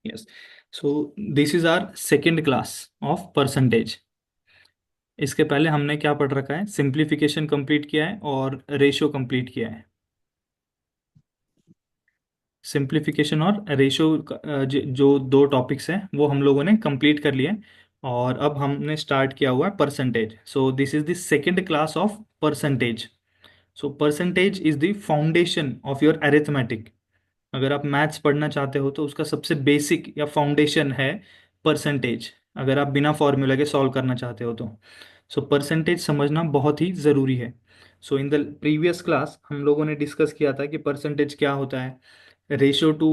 Yes, so this is our second class of percentage. इसके पहले हमने क्या पढ़ रखा है, सिंप्लीफिकेशन कंप्लीट किया है और रेशियो कंप्लीट किया है। सिंप्लीफिकेशन और रेशियो जो दो टॉपिक्स हैं वो हम लोगों ने कंप्लीट कर लिए हैं। और अब हमने स्टार्ट किया हुआ है percentage. So this is the second class of percentage. So percentage is the foundation of your arithmetic. अगर आप मैथ्स पढ़ना चाहते हो तो उसका सबसे बेसिक या फाउंडेशन है परसेंटेज, अगर आप बिना फॉर्मूला के सॉल्व करना चाहते हो तो। सो परसेंटेज समझना बहुत ही ज़रूरी है। सो इन द प्रीवियस क्लास हम लोगों ने डिस्कस किया था कि परसेंटेज क्या होता है, रेशियो टू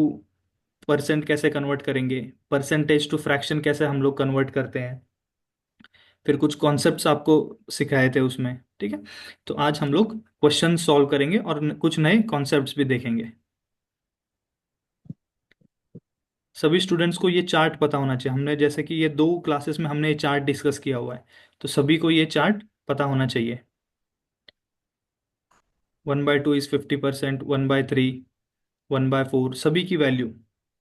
परसेंट कैसे कन्वर्ट करेंगे, परसेंटेज टू फ्रैक्शन कैसे हम लोग कन्वर्ट करते हैं, फिर कुछ कॉन्सेप्ट्स आपको सिखाए थे उसमें। ठीक है, तो आज हम लोग क्वेश्चन सॉल्व करेंगे और कुछ नए कॉन्सेप्ट्स भी देखेंगे। सभी स्टूडेंट्स को ये चार्ट पता होना चाहिए। हमने जैसे कि ये दो क्लासेस में हमने ये चार्ट डिस्कस किया हुआ है, तो सभी को ये चार्ट पता होना चाहिए। 1/2 इज 50%, 1/3, 1/4, सभी की वैल्यू,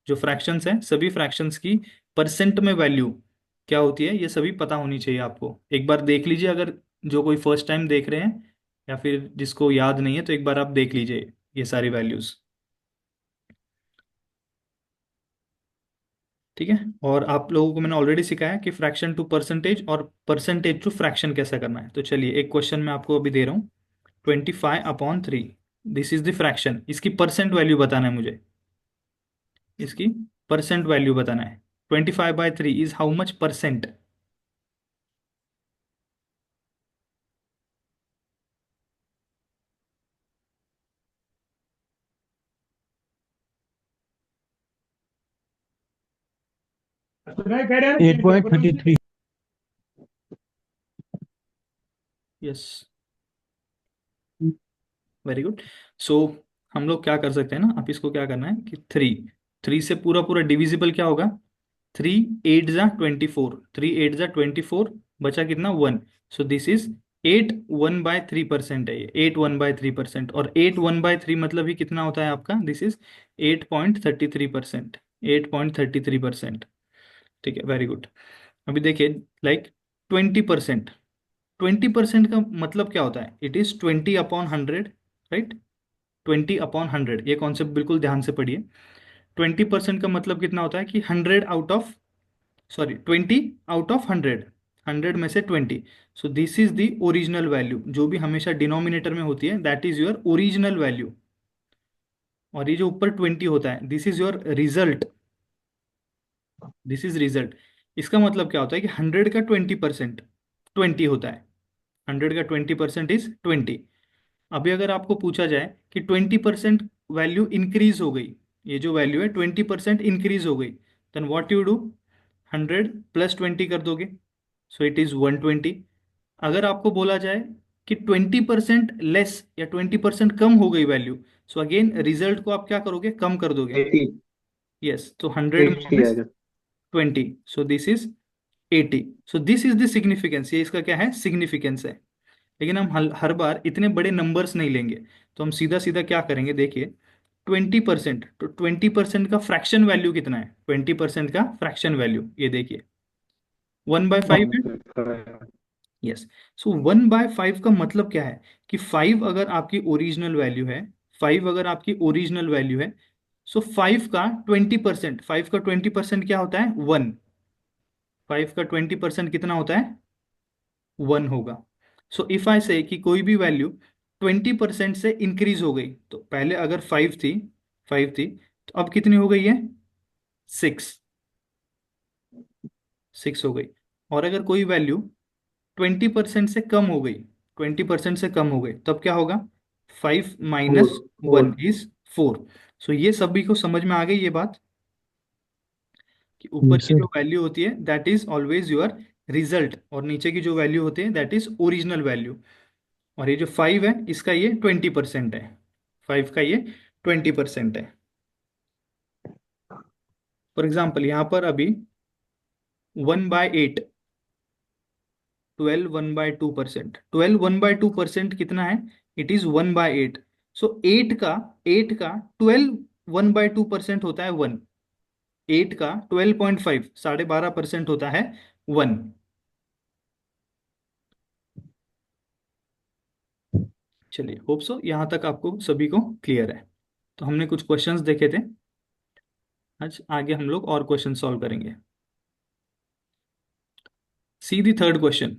जो फ्रैक्शंस हैं सभी फ्रैक्शंस की परसेंट में वैल्यू क्या होती है, ये सभी पता होनी चाहिए आपको। एक बार देख लीजिए, अगर जो कोई फर्स्ट टाइम देख रहे हैं या फिर जिसको याद नहीं है तो एक बार आप देख लीजिए ये सारी वैल्यूज। ठीक है, और आप लोगों को मैंने ऑलरेडी सिखाया कि फ्रैक्शन टू परसेंटेज और परसेंटेज टू फ्रैक्शन कैसे करना है। तो चलिए एक क्वेश्चन मैं आपको अभी दे रहा हूँ, 25/3, दिस इज द फ्रैक्शन। इसकी परसेंट वैल्यू बताना है मुझे, इसकी परसेंट वैल्यू बताना है। 25/3 इज हाउ मच परसेंट? तो 8.33। Yes, very good. सो हम लोग क्या कर सकते हैं ना, आप इसको क्या करना है कि थ्री, थ्री से पूरा पूरा डिविजिबल क्या होगा, 3 8 जा 24, 3 8 जा 24, बचा कितना, 1। सो दिस इज 8 1/3% है ये, 8 1/3%। और 8 1/3 मतलब ही कितना होता है आपका, दिस इज 8.33%, 8.33%। ठीक है, वेरी गुड। अभी देखिए, लाइक 20%, 20% का मतलब क्या होता है, इट इज 20/100, राइट? 20/100, ये कॉन्सेप्ट बिल्कुल ध्यान से पढ़िए। 20% का मतलब कितना होता है कि 100 आउट ऑफ, सॉरी 20/100, 100 में से 20। सो this is the original value, जो भी हमेशा डिनोमिनेटर में होती है, that is your original value. और ये जो ऊपर 20 होता है, this is your result, this is result. इसका मतलब क्या होता है कि 100 का 20% 20 होता है, 100 का 20% इज 20। अभी अगर आपको पूछा जाए कि 20% वैल्यू इंक्रीज हो गई, ये जो वैल्यू है 20% इंक्रीज हो गई, देन व्हाट यू डू, 100 + 20 कर दोगे, सो इट इज 120। अगर आपको बोला जाए कि 20% लेस या 20% कम हो गई वैल्यू, सो अगेन रिजल्ट को आप क्या करोगे, कम कर दोगे। 80। यस, तो 100 80 माइनस आएगा। 20, सो this is 80। So this is the significance, ये इसका क्या है, सिग्निफिकेंस है। लेकिन हम हर बार इतने बड़े नंबर्स नहीं लेंगे, तो हम सीधा सीधा क्या करेंगे, देखिए 20%, तो 20% का फ्रैक्शन वैल्यू कितना है, 20% का फ्रैक्शन वैल्यू ये देखिए 1/5 है। 1/5। यस, सो 1/5 का मतलब क्या है कि 5 अगर आपकी ओरिजिनल वैल्यू है, 5 अगर आपकी ओरिजिनल वैल्यू है, सो 5 का 20%, 5 का 20% क्या होता है, 1। 5 का 20% कितना होता है, 1 होगा। सो इफ आई से कि कोई भी वैल्यू 20% से इंक्रीज हो गई, तो पहले अगर 5 थी तो अब कितनी हो गई है, 6, 6 हो गई। और अगर कोई वैल्यू 20% से कम हो गई, 20% से कम हो गई, तब क्या होगा, 5 - 1 4। इज 4। सो ये सभी को समझ में आ गई ये बात कि ऊपर यस की जो सर। वैल्यू होती है that is always your result, और नीचे की जो वैल्यू होती है दैट इज ओरिजिनल वैल्यू। और ये जो 5 है इसका ये 20% है, 5 का ये 20% है। फॉर एग्जाम्पल यहाँ पर अभी 1/8, 12 1/2%, 12 1/2% कितना है, इट इज 1/8। सो 8 का 12 1/2% होता है 1। 8 का 12.5 12.5% होता है 1। चलिए, होप सो यहाँ तक आपको सभी को क्लियर है। तो हमने कुछ क्वेश्चंस देखे थे, आज आगे हम लोग और क्वेश्चन सॉल्व करेंगे। See the third question.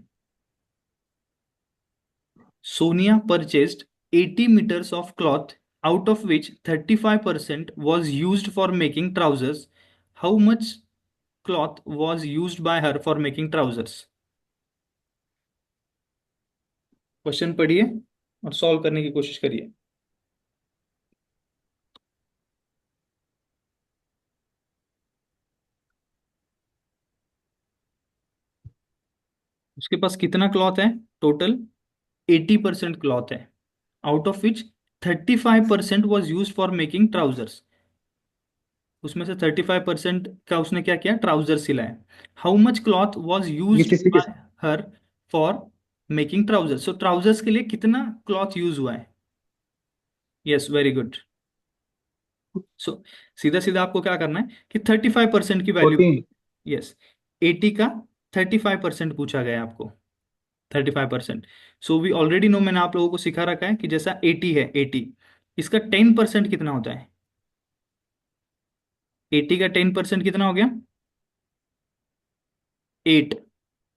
Sonia purchased 80 meters of cloth, out of which 35% was used for making trousers. How much cloth was used by her for making trousers? Question पढ़िए और सॉल्व करने की कोशिश करिए। उसके पास कितना cloth है टोटल? 80% क्लॉथ है, out of which 35% was use for making trousers. उसमें से 35% का उसने क्या किया? ट्राउजर सिलाया। How much cloth was use किस किस by her for making trouser? So trousers के लिए कितना क्लॉथ यूज हुआ है? Yes, very good. सो सीधा सीधा आपको क्या करना है कि 35% की वैल्यू। 14। यस, 80 का 35% पूछा गया है आपको। 35%। सो वी ऑलरेडी नो, मैंने आप लोगों को सिखा रखा है कि जैसा 80 है, 80 इसका 10% कितना होता है? 80 का 10% कितना हो गया? 8,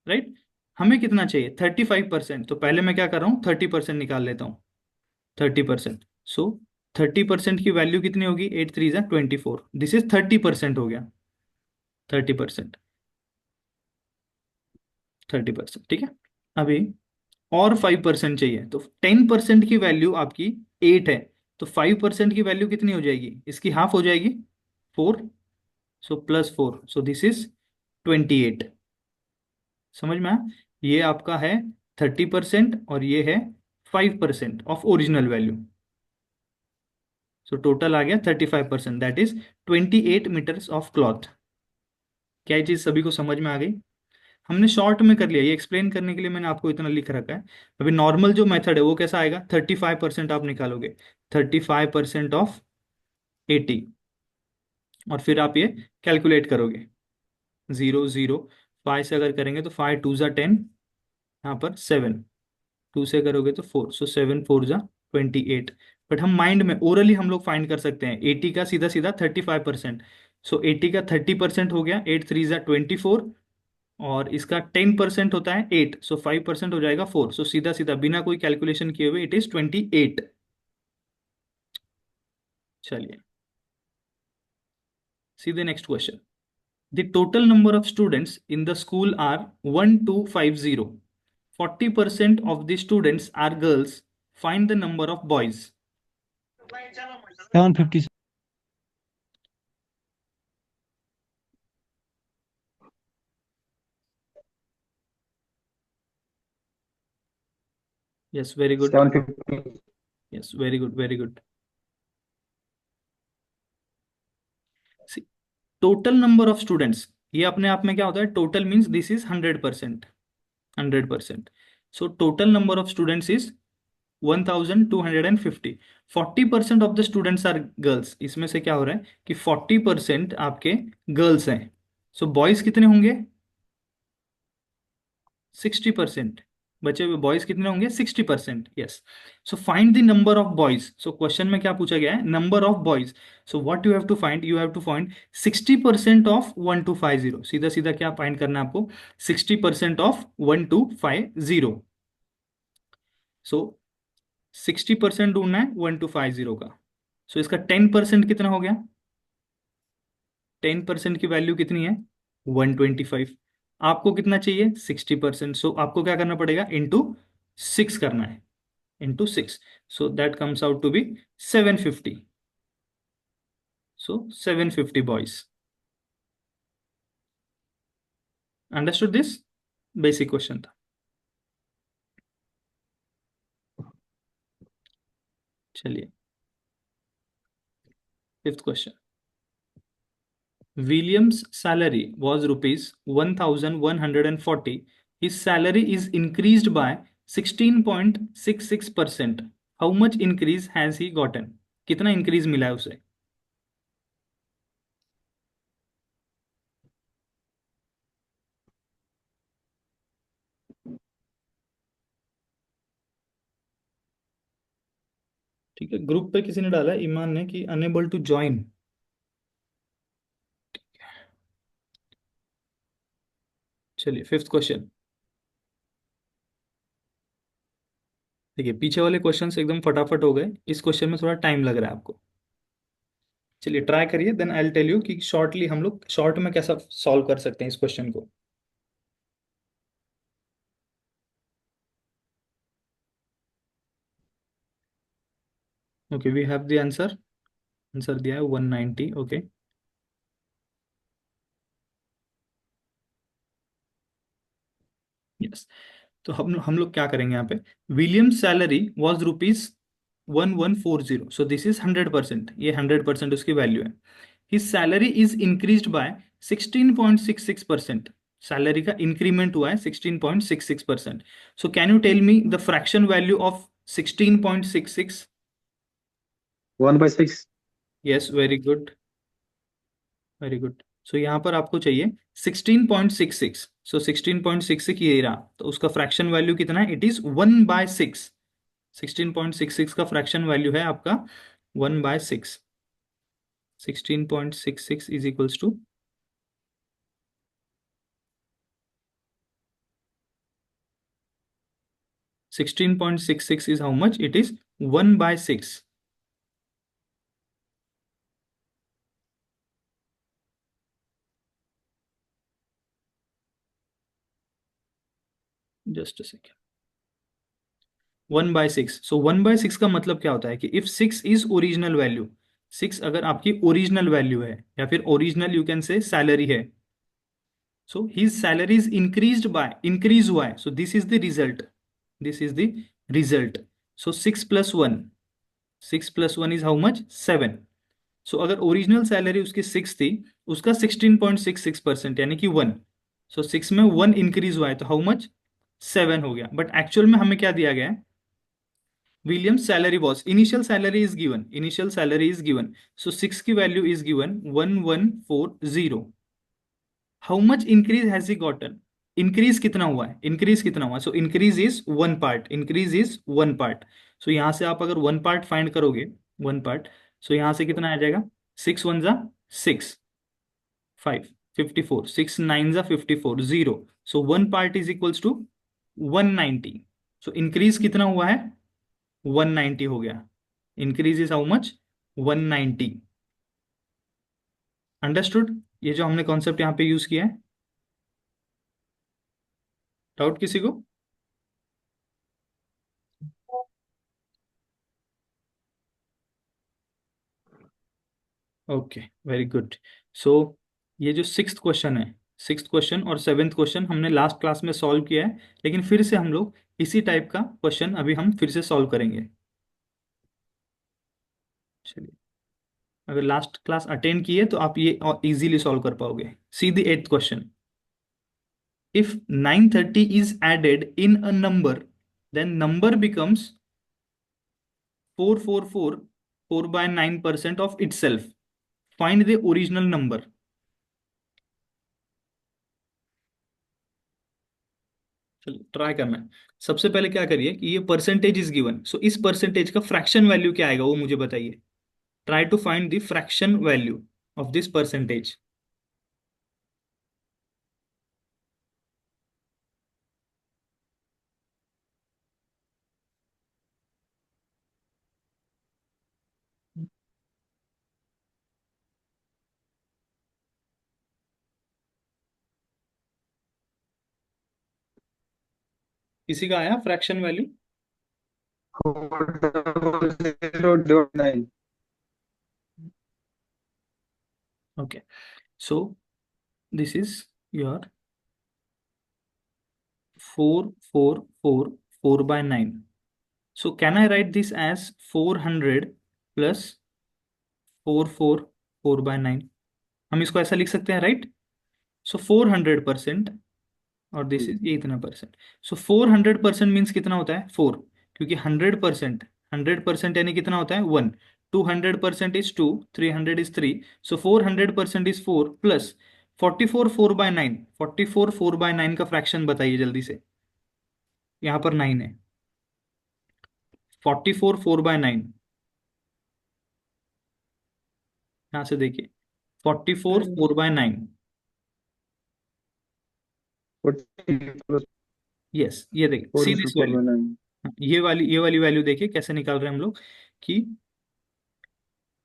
राइट। हमें कितना चाहिए? 35%। तो पहले मैं क्या कर रहा हूँ, 30% निकाल लेता हूँ। 30%। सो 30% की वैल्यू कितनी होगी? 8 3 ज़ा 24, दिस इज 30% हो गया। 30%, 30%, ठीक है। अभी और 5% चाहिए, तो 10% की वैल्यू आपकी 8 है, तो 5% की वैल्यू कितनी हो जाएगी? इसकी हाफ हो जाएगी, 4। सो +4, सो दिस इज 28। समझ में आया? ये आपका है 30% और ये है 5% of original value. So total आ गया 35%, that is 28 meters of cloth. क्या ये चीज सभी को समझ में आ गई? हमने शॉर्ट में कर लिया, ये एक्सप्लेन करने के लिए मैंने आपको इतना लिख रखा है। अभी नॉर्मल जो मेथड है वो कैसा आएगा? 35% आप निकालोगे, 35% ऑफ 80, और फिर आप ये कैलकुलेट करोगे। 0 0 5 से अगर करेंगे तो 5 2 ज़ा 10, यहाँ पर 7, 2 से करोगे तो 4, सो 7 4 ज़ा 28। बट हम माइंड में ओरली हम लोग फाइंड कर सकते हैं 80 का सीधा सीधा 35%। सो 80 का 30% हो गया 8 3 ज़ा 24, और इसका 10% होता है 8, सो 5% हो जाएगा 4। सो सीधा सीधा बिना कोई कैलकुलेशन किए हुए इट इज 28। चलिए, सीधे next question. The total number of students in the school are 1250। 40% of the students are girls. Find the number of boys. 750। Yes, very good. 750। Yes, very good, very good. See, total number of students, ये अपने आप में क्या होता है? Total means this is 100%। 100%। So total number of students is 1250। 40% of the students are girls. इसमें से क्या हो रहा है कि 40% आपके गर्ल्स हैं। सो बॉयज कितने होंगे? 60%। बचे हुए बॉयज कितने होंगे? 60%। Yes. So find the number of boys. So question में क्या पूछा गया है? Number of boys. So what you have to find? You have to find 60% of 1250। सीधा सीधा क्या फाइंड करना है आपको? 60% ऑफ 1250। सो 60% ढूंढना है 1250 का। सो इसका 10% कितना हो गया? 10% की वैल्यू कितनी है? 125। आपको कितना चाहिए? 60%। सो आपको क्या करना पड़ेगा? इंटू 6 करना है, into 6। So that comes out to be 750। सो 750 boys. Understood this? Basic question था। चलिए, fifth question. William's salary was rupees 1140. His salary is increased by 16.66%. How much increase has he gotten? कितना इंक्रीज मिला है उसे? ठीक है, ग्रुप पे किसी ने डाला है, ईमान ने, कि अनेबल टू ज्वाइन। चलिए, फिफ्थ क्वेश्चन। देखिए, पीछे वाले क्वेश्चंस एकदम फटाफट हो गए, इस क्वेश्चन में थोड़ा टाइम लग रहा है आपको। चलिए ट्राई करिए, then I will tell you कि शॉर्टली हम लोग शॉर्ट में कैसा सॉल्व कर सकते हैं इस क्वेश्चन को। Okay, we have the answer. Answer दिया है 190। Okay, yes. तो हम लोग क्या करेंगे यहाँ पे। William salary was ₹1140, so this is 100%, ये 100% उसकी वैल्यू है। His salary is increased by 16.66%। Salary का इंक्रीमेंट हुआ है 16.66%। So can you tell me the fraction value of 16.66? 1/6। Yes, very good, very good. So यहाँ पर आपको चाहिए 16.66, सो 16.66 ये रहा, तो उसका फ्रैक्शन वैल्यू कितना है? It is 1/6। 16.66 का फ्रैक्शन वैल्यू है आपका 1/6। 16.66 is equals to 16.66 is how much? It is 1/6. Just a second. 1/6, सो 1/6 का मतलब क्या होता है कि इफ 6 इज ओरिजिनल वैल्यू, 6 अगर आपकी ओरिजिनल वैल्यू है, या फिर original you can say salary है, so his salary is increased by, increase हुआ है, so this is the result, this is the result. So 6 + 1, 6 + 1 is how much? 7। So अगर original salary उसकी 6 थी, उसका 16.66% यानी कि 1। सो 6 में 1 इंक्रीज हुआ है, तो हाउ मच? 7 हो गया। बट एक्चुअल में हमें क्या दिया गया है? Williams salary was, initial salary is given, initial salary is given, so 6 की value is given 1140। How much increase has he gotten? Increase कितना हुआ है? इंक्रीज कितना हुआ? So increase is 1 part, increase is 1 part. So यहां से आप अगर 1 पार्ट फाइंड करोगे, 1 पार्ट, सो यहां से कितना आ जाएगा? 6 × 1 = 6, 5, 54, 6 × 9 = 54, 0। So 1 part is equals to 190। So increase कितना हुआ है? 190 हो गया। Increase is how much? 190। Understood? ये जो हमने कॉन्सेप्ट यहाँ पे यूज किया है। डाउट किसी को? Okay, very good. सो ये जो सिक्स्थ क्वेश्चन है, सिक्स्थ क्वेश्चन और सेवेंथ क्वेश्चन हमने लास्ट क्लास में सॉल्व किया है, लेकिन फिर से हम लोग इसी टाइप का क्वेश्चन अभी हम फिर से सॉल्व करेंगे। चलिए, अगर लास्ट क्लास अटेंड किए तो आप ये इजीली सॉल्व कर पाओगे। See the eighth question. If 930 is added in a number, then number becomes 444, 4/9% of itself. Find the original number. चलिए ट्राई करना है। सबसे पहले क्या करिए कि ये परसेंटेज इज गिवन, सो इस परसेंटेज का फ्रैक्शन वैल्यू क्या आएगा वो मुझे बताइए। Try to find the fraction value of this percentage. किसी का आया fraction value? 400/9। Okay, so this is your 4444/9। So can I write this as 400 plus 444/9? हम इसको ऐसा लिख सकते हैं, राइट? सो 400%, और दिस इज ये इतना परसेंट। सो 400% मीन्स कितना होता है? 4। क्योंकि 100%, 100% यानी कितना होता है? 1। 200% is 2, 300 is 3, so 400% is 4 plus 44 4/9। 44 4/9 का फ्रैक्शन बताइए जल्दी से। यहाँ पर 9 है। 44 4/9, यहाँ से देखिए 44 4/9। 40 प्लस यस, ये देखिए, 4 see into this four value. By nine ये वाली वैल्यू देखिए कैसे निकाल रहे हैं हम लोग कि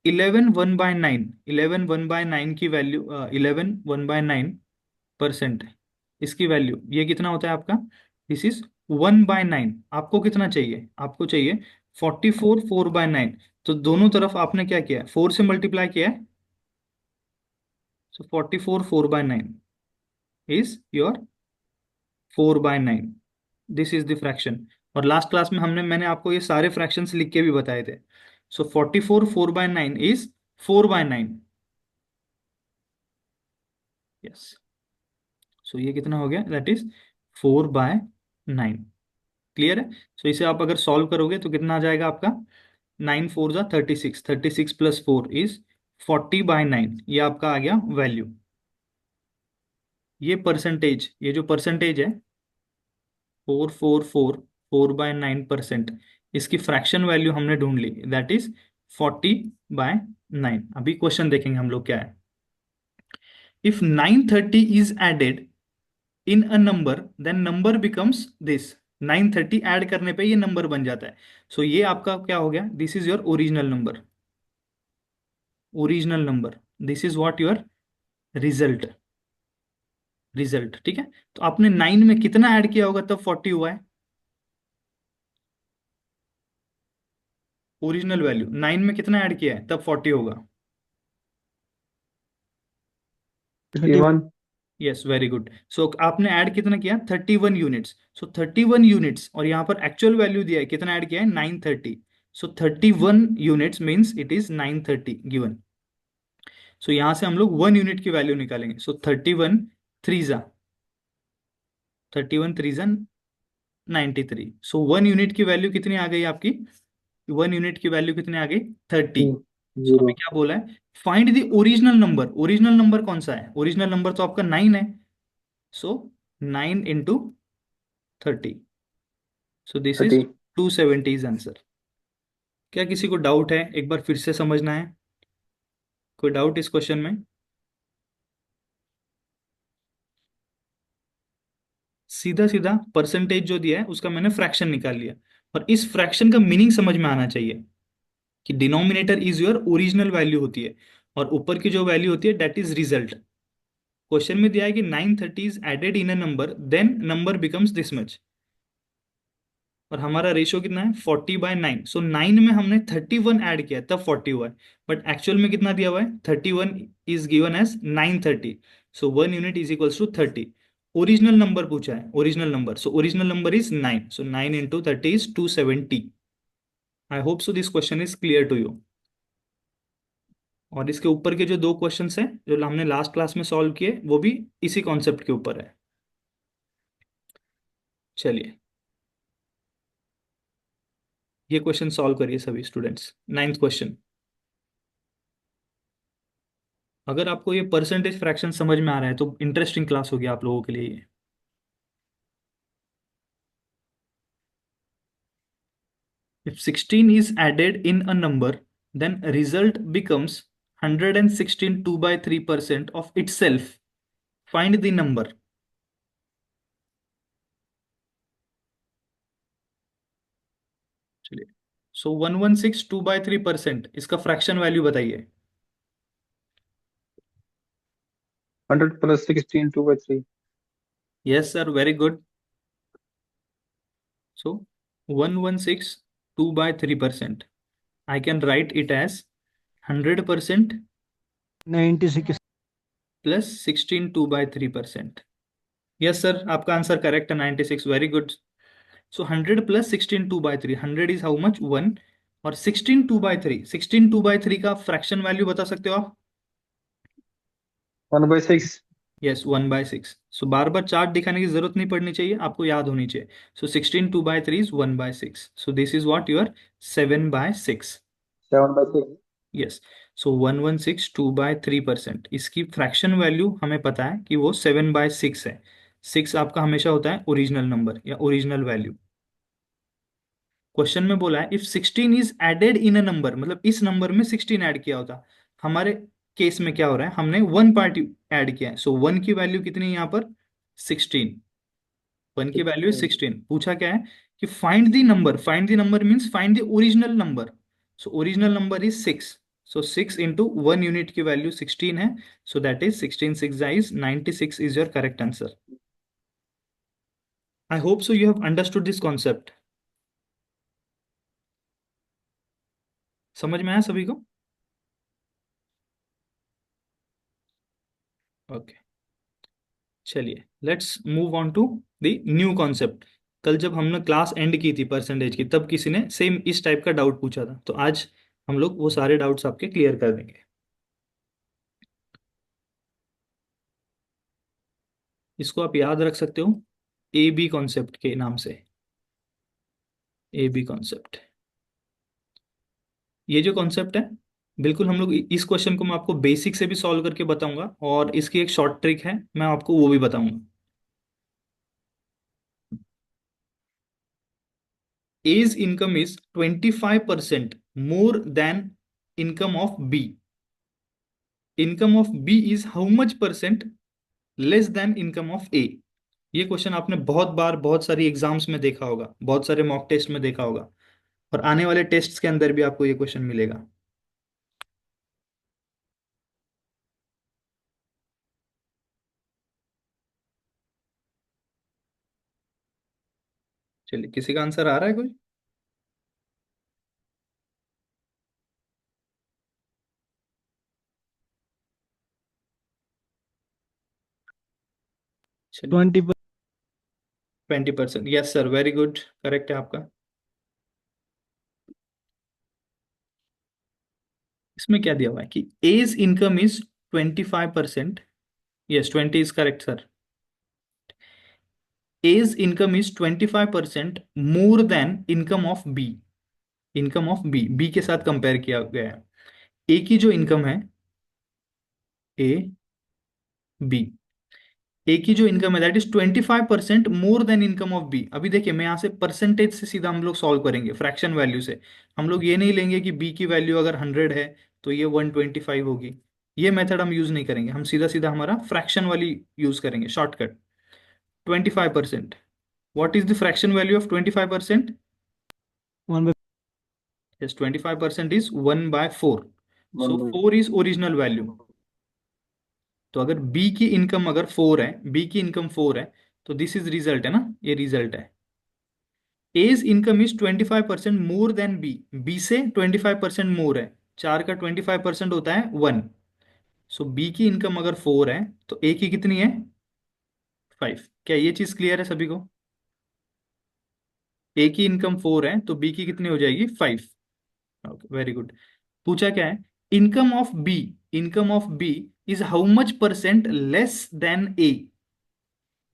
11 1/9, 11 1/9 की वैल्यू, 11 1/9% इसकी वैल्यू, ये कितना होता है आपका? This is 1/9। आपको कितना चाहिए? आपको चाहिए 44 4/9। तो दोनों तरफ आपने क्या किया है? 4 से मल्टीप्लाई किया है। सो 44 4/9 is your 4/9। This is the fraction. और लास्ट क्लास में मैंने आपको ये सारे फ्रैक्शंस लिख के भी बताए थे। सो 44 4/9 इज 4/9। यस। सो ये कितना हो गया? That is 4/9। क्लियर है? सो इसे आप अगर सॉल्व करोगे तो कितना आ जाएगा आपका? 9 4 जा 36, 36 + 4 इज 40/9। ये आपका आ गया वैल्यू। ये परसेंटेज, ये जो परसेंटेज है 444 4/9%, इसकी फ्रैक्शन वैल्यू हमने ढूंढ ली, दैट इज 40/9। अभी क्वेश्चन देखेंगे हम लोग क्या है। If 930 is added in a number then number becomes this. 930 add करने पे ये नंबर बन जाता है। सो ये आपका क्या हो गया? This is your original number. Original number, this is what your result. Result, ठीक है। तो आपने 9 में कितना ऐड किया होगा तब 40 हुआ है? ओरिजिनल वैल्यू 9 में कितना ऐड किया है तब 40 होगा? 51। Yes, very good. सो आपने ऐड कितना किया? 31 यूनिट्स। सो 31 यूनिट्स, और यहाँ पर एक्चुअल वैल्यू दिया है, कितना ऐड किया है? 930। So 31 units means it is 930 given. So यहाँ से हम लोग 1 यूनिट की वैल्यू निकालेंगे। सो 31 3 जा 93। सो 1 यूनिट की वैल्यू कितनी आ गई आपकी? 1 यूनिट की वैल्यू कितनी आ गई? 30। सो अभी 0। क्या बोला है? Find the original number. Original number कौन सा है? ओरिजिनल नंबर तो आपका 9 है। सो 9 × 30। सो दिस इज 30। 270 is answer. क्या किसी को डाउट है? एक बार फिर से समझना है। कोई डाउट इस क्वेश्चन में? सीधा सीधा परसेंटेज जो दिया है उसका मैंने फ्रैक्शन निकाल लिया। और इस फ्रैक्शन का मीनिंग समझ में आना चाहिए कि denominator is your original value होती है, और ऊपर की जो वैल्यू होती है दैट इज रिजल्ट। क्वेश्चन में दिया है कि 930 is added in a number then number becomes this much. और हमारा रेशियो कितना है? 40/9। सो 9 में हमने 31 ऐड किया तब 40 हुआ है। बट एक्चुअल में कितना दिया हुआ है? 31 is given as 930। So 1 unit is equals to 30। Original number पूछा है, original number. So original number is 9। So 9 × 30 is 270। I hope so this question is clear to you. और इसके ऊपर के जो दो क्वेश्चंस हैं जो हमने लास्ट क्लास में सॉल्व किए, वो भी इसी कॉन्सेप्ट के ऊपर है। चलिए, ये क्वेश्चन सॉल्व करिए सभी स्टूडेंट्स। 9th question. अगर आपको ये परसेंटेज फ्रैक्शन समझ में आ रहा है तो इंटरेस्टिंग क्लास होगी आप लोगों के लिए ये। If 16 is added in a number, then result becomes 116 2/3% of itself. Find the number. चलिए, सो 116 2/3%, इसका फ्रैक्शन वैल्यू बताइए। 100 plus 16 2/3। Yes sir, very good. So 116 2/3%, I can write it as 100% 96। Plus 16 2/3%। Yes sir, आपका आंसर करेक्ट है, 96। Very good. So 100 plus 16 2/3, 100 is how much? 1। और 16 2/3, 16 2/3 का fraction value बता सकते हो आप? 1/6। यस, 1/6। सो बार बार चार्ट दिखाने की जरूरत नहीं पड़नी चाहिए, आपको याद होनी चाहिए। So 16 2/3 is 1/6। So this is what your 7/6। 7/6। Yes. So 116 2/3%, इसकी फ्रैक्शन वैल्यू हमें पता है कि वो 7/6 है। 6 आपका हमेशा होता है ओरिजिनल नंबर या ओरिजिनल वैल्यू। क्वेश्चन में बोला है if 16 is added in a number, मतलब इस नंबर में 16 ऐड किया होता। हमारे केस में क्या हो रहा है, हमने वन पार्ट ऐड किया है, सो वन की वैल्यू कितनी है यहाँ पर, 16। वन की वैल्यू 16। पूछा क्या है कि find the number means find the original number. So original number is 6। So 6 into one unit की वैल्यू 16 है। So that is 16 6 is 96 is your correct answer. I hope so you have understood this concept. समझ में आया सभी को? Okay, चलिए let's move on to the new concept. कल जब हमने क्लास एंड की थी परसेंटेज की, तब किसी ने सेम इस टाइप का डाउट पूछा था, तो आज हम लोग वो सारे डाउट्स आपके क्लियर कर देंगे। इसको आप याद रख सकते हो ए बी कॉन्सेप्ट के नाम से। ए बी कॉन्सेप्ट, ये जो कॉन्सेप्ट है, बिल्कुल हम लोग इस क्वेश्चन को मैं आपको बेसिक से भी सॉल्व करके बताऊंगा, और इसकी एक शॉर्ट ट्रिक है, मैं आपको वो भी बताऊंगा। A's income is 25% more than income of B. Income of B is how much percent less than income of A? ये क्वेश्चन आपने बहुत बार बहुत सारी एग्जाम्स में देखा होगा, बहुत सारे मॉक टेस्ट में देखा होगा, और आने वाले टेस्ट्स के अंदर भी आपको ये क्वेश्चन मिलेगा। चलिए, किसी का आंसर आ रहा है कोई? चलिए, 20 20%, yes sir, very good, correct है आपका। इसमें क्या दिया हुआ है कि A's income is 25%। Yes, 20 is correct sir. A's income is 25% more than income of B। Income of B, B के साथ कंपेयर किया गया है। ए की जो इनकम है, ए बी, ए की जो इनकम है that is 25% more than income of B. अभी देखिए, मैं यहाँ से परसेंटेज से सीधा हम लोग सॉल्व करेंगे, फ्रैक्शन वैल्यू से। हम लोग ये नहीं लेंगे कि बी की वैल्यू अगर 100 है तो ये 125 होगी। ये मेथड हम यूज नहीं करेंगे, हम सीधा सीधा हमारा फ्रैक्शन वाली यूज करेंगे, shortcut. 25%, what is the fraction value of 25%? 1 by Yes, 25% is 1/4। So one by 4 is original value. तो अगर बी की इनकम अगर 4 है, बी की इनकम 4 है, तो दिस इज रिजल्ट है ना, ये रिजल्ट है। A's income is 25% more than B, B से 25% मोर है। 4 का 25% होता है 1। सो बी की इनकम अगर 4 है तो ए की कितनी है, 5। क्या ये चीज क्लियर है सभी को? ए की इनकम 4 है तो बी की कितनी हो जाएगी, 5। Okay, very good. पूछा क्या है, income of B, income of B is how much percent less than A.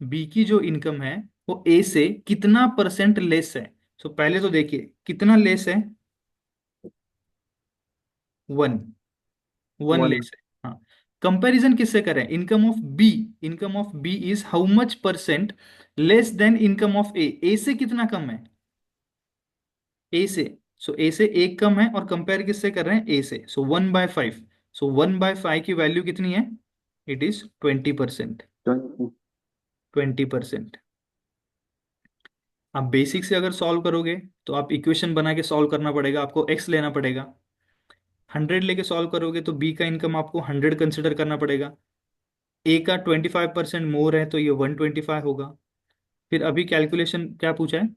B की जो इनकम है वो ए से कितना परसेंट लेस है। सो पहले तो देखिए कितना लेस है, 1, 1 वन। लेस है। हाँ, कंपैरिजन किससे करें, income of B, income of B is how much percent less than income of A. A से कितना कम है, ए से, सो ए से एक कम है, और कंपेयर किससे कर रहे हैं, ए से, सो 1/5। सो 1/5 की वैल्यू कितनी है, इट इज 20%। 20%। आप बेसिक से अगर सॉल्व करोगे तो आप इक्वेशन बना के सॉल्व करना पड़ेगा, आपको एक्स लेना पड़ेगा। 100 लेके सॉल्व करोगे तो बी का इनकम आपको 100 कंसिडर करना पड़ेगा। ए का 25% मोर है तो ये 125 होगा। फिर अभी कैलकुलेशन क्या पूछा है,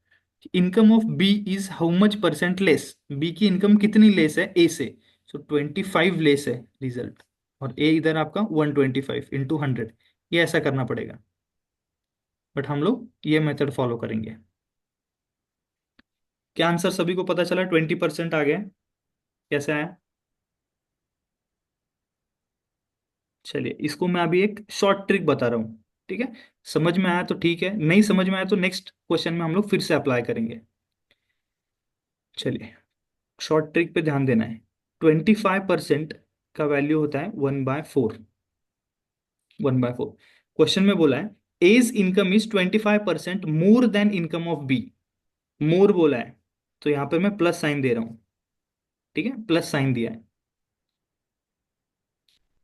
income of B is how much percent less, B की इनकम कितनी लेस है ए से। सो 25 लेस है रिजल्ट, और ए इधर आपका 125 इंटू 100। ये ऐसा करना पड़ेगा, बट हम लोग ये मेथड फॉलो करेंगे। क्या आंसर सभी को पता चला, 20% आ गया? कैसे आया? चलिए, इसको मैं अभी एक शॉर्ट ट्रिक बता रहा हूँ, ठीक है? समझ में आया तो ठीक है, नहीं समझ में आया तो नेक्स्ट क्वेश्चन में हम लोग फिर से अप्लाई करेंगे। चलिए, शॉर्ट ट्रिक पे ध्यान देना है। 25% का वैल्यू होता है 1/4। 1/4, क्वेश्चन में बोला है A's income is 25% more than income of B. More बोला है, तो यहाँ पे मैं प्लस साइन दे रहा हूँ, ठीक है, प्लस साइन दिया है।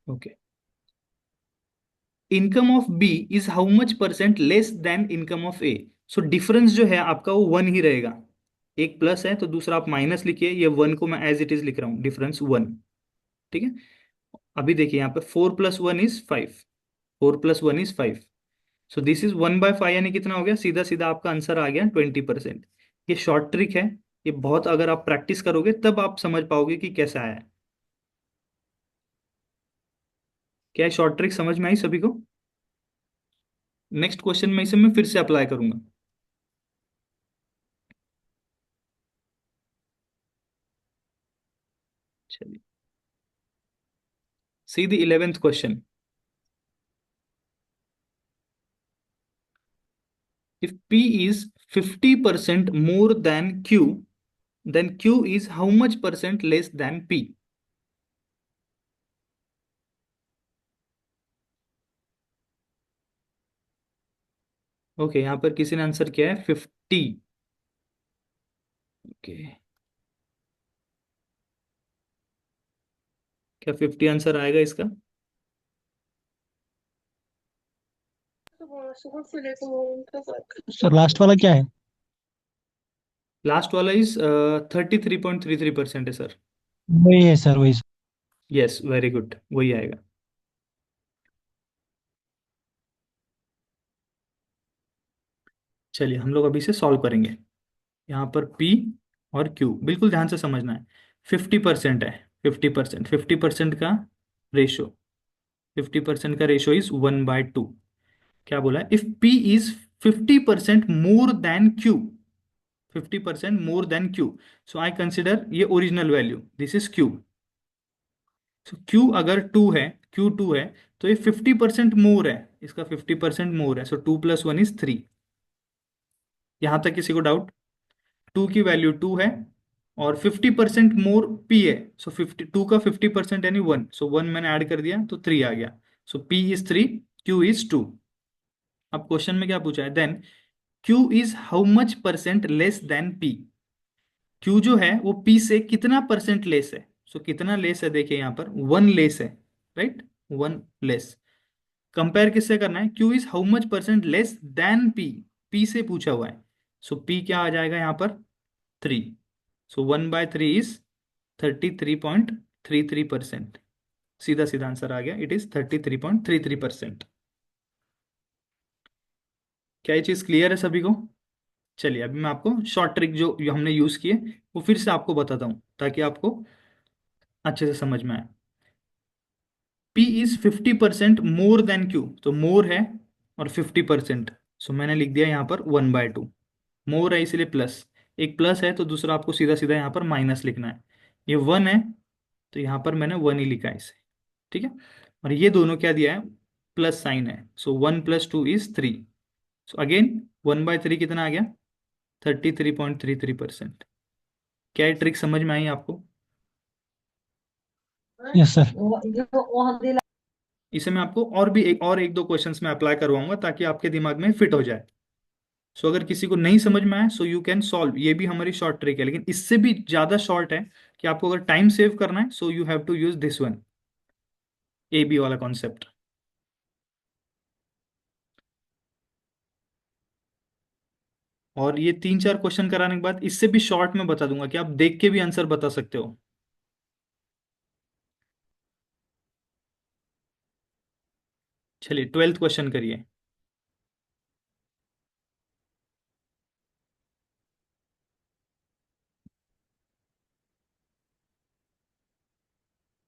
Okay, income of B is how much percent less than income of A. So difference जो है आपका वो वन ही रहेगा, एक प्लस है तो दूसरा आप माइनस लिखिए, ये वन को मैं एज इट इज लिख रहा हूँ, डिफरेंस वन। ठीक है, अभी देखिए यहाँ पे 4+1 is 5, 4+1 is 5, so this is 1/5, यानी कितना हो गया, सीधा सीधा आपका आंसर आ गया 20%। ये शॉर्ट ट्रिक है, ये बहुत अगर आप प्रैक्टिस करोगे तब आप समझ पाओगे कि कैसा आया है। क्या शॉर्ट ट्रिक समझ में आई सभी को? नेक्स्ट क्वेश्चन में इसे मैं फिर से अप्लाई करूंगा। चलिए, see the 11th question. If P is 50% more than Q, then Q is how much percent less than P? Okay, यहाँ पर किसी ने आंसर किया है 50। ओके, क्या 50 आंसर आएगा इसका? सर लास्ट वाला क्या है? लास्ट वाला इज 33.33% है सर। वही है सर, वही। यस, वेरी गुड, वही आएगा। चलिए हम लोग अभी से सॉल्व करेंगे। यहाँ पर P और Q बिल्कुल ध्यान से समझना है। 50% है, 50%, 50% का रेशो, 50% का रेशो इज 1/2। क्या बोला है, if P is 50% more than Q, 50% more than Q, so I consider ये original value, this is Q। So Q अगर 2 है, Q 2 है, तो ये 50% मोर है, इसका 50% मोर है, सो 2+1 इज 3। यहां तक किसी को डाउट? 2 की वैल्यू 2 है और 50% मोर P है, सो 52 का 50% यानी 1, सो 1 मैंने ऐड कर दिया तो 3 आ गया। So P is 3, Q is 2। अब क्वेश्चन में क्या पूछा है, then Q is how much percent less than P। Q जो है वो P से कितना परसेंट लेस है? सो कितना लेस है, देखिए यहाँ पर 1 लेस है, राइट, 1 लेस। कंपेयर किससे करना है, Q is how much percent less than P, P से पूछा हुआ है। सो P क्या आ जाएगा यहाँ पर, 3। सो 1/3 इज 33.33%। सीधा सीधा आंसर आ गया, इट इज 33.33%। क्या ये चीज क्लियर है सभी को? चलिए अभी मैं आपको शॉर्ट ट्रिक जो हमने यूज किए वो फिर से आपको बताता हूँ ताकि आपको अच्छे से समझ में आए। P is 50% more than Q, तो मोर है और 50%, सो मैंने लिख दिया यहाँ पर 1/2। मोर है इसलिए प्लस, एक प्लस है तो दूसरा आपको सीधा सीधा यहाँ पर माइनस लिखना है। ये 1 है तो यहाँ पर मैंने 1 ही लिखा है इसे। ठीक है, और ये दोनों क्या दिया है, प्लस साइन है, सो 1+2 इज 3। सो अगेन 1/3 कितना आ गया, 33.33%। क्या ये ट्रिक समझ में आई आपको? Yes sir. इसे मैं आपको और भी एक दो क्वेश्चंस में अप्लाई करवाऊंगा ताकि आपके दिमाग में फिट हो जाए। सो अगर किसी को नहीं समझ में आए, सो यू कैन सॉल्व, ये भी हमारी शॉर्ट ट्रिक है, लेकिन इससे भी ज्यादा शॉर्ट है कि आपको अगर टाइम सेव करना है, so you have to use this one, AB वाला कॉन्सेप्ट। और ये 3-4 क्वेश्चन कराने के बाद इससे भी शॉर्ट में बता दूंगा कि आप देख के भी आंसर बता सकते हो। चलिए 12th क्वेश्चन करिए।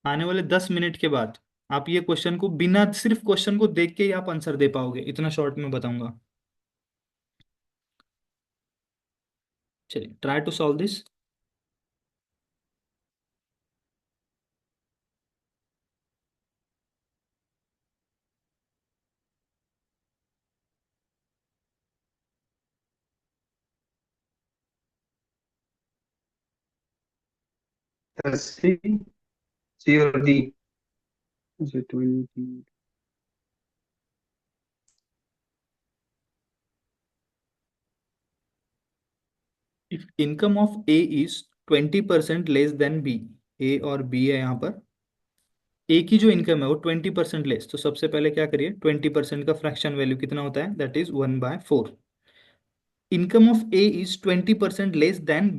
आने वाले 10 मिनट के बाद आप ये क्वेश्चन को बिना, सिर्फ क्वेश्चन को देख के ही आप आंसर दे पाओगे, इतना शॉर्ट में बताऊंगा। चलिए try to solve this. C, C और D, जी 20। If income of A is 20% less than B, A और B है यहाँ पर, ए की जो इनकम है वो 20% लेस, तो सबसे पहले क्या करिए, 20% का फ्रैक्शन वैल्यू कितना होता है, that is 1/4। Income of A is 20% less than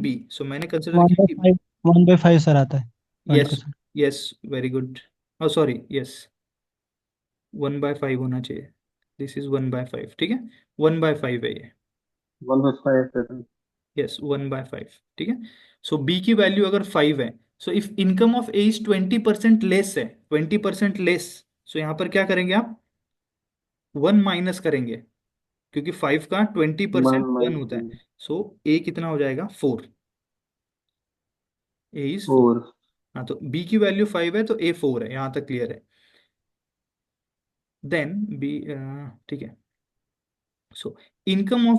B, so मैंने कंसिडर वन किया बाई कि फाइव 1/5 सर आता है, yes, 20%। Yes, very good. Oh sorry, yes, 1/5 होना चाहिए, दिस इज 1/5, ठीक है, 1/5 है ये, 1/5। यस 1/5, ठीक है। सो बी की वैल्यू अगर 5 है, so if income of A is 20% less है, 20% लेस, सो यहाँ पर क्या करेंगे आप, 1 माइनस करेंगे, क्योंकि 5 का 20% 1 होता है। 1/3। सो ए कितना हो जाएगा, 4, ए इज 4। 4। हाँ, तो बी की वैल्यू 5 है तो ए 4 है, यहाँ तक क्लियर है। देन बी, ठीक है। So income